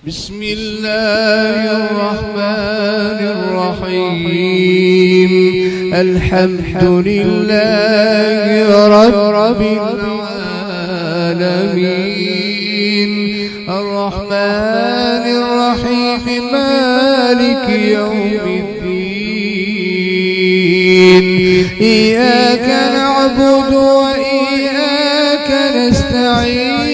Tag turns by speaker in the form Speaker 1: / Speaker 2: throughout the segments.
Speaker 1: بسم الله الرحمن الرحيم. الحمد لله رب العالمين، الرحمن الرحيم، مالك يوم الدين. إياك نعبد وإياك نستعين،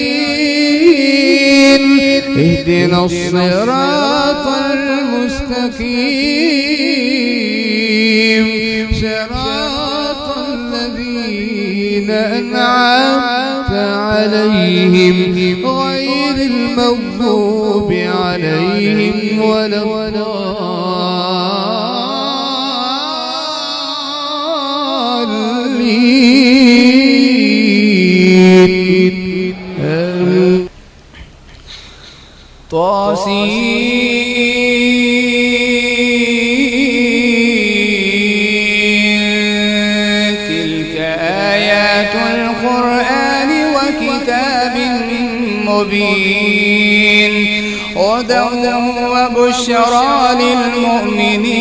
Speaker 1: اهدنا الصراط المستقيم، صراط الذين أنعمت عليهم غير المغضوب عليهم ولا الضالين. تلك آيات القرآن وكتاب مبين، هدى وبشرى للمؤمنين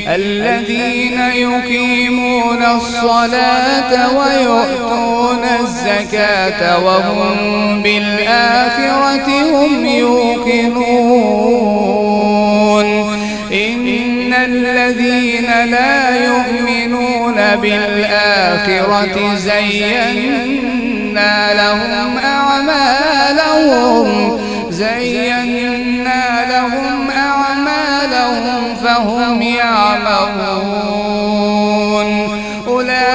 Speaker 1: الذين يقيمون الصلاة ويؤتون الزكاة وهم بالآخرة هم يوقنون. إن الذين لا يؤمنون بالآخرة زينا لهم أعمالهم فهم يعملون. أولئك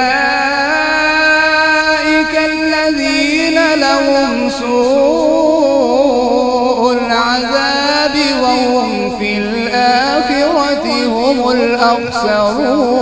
Speaker 1: الذين لهم سوء العذاب وهم في الآخرة هم الأخسرون.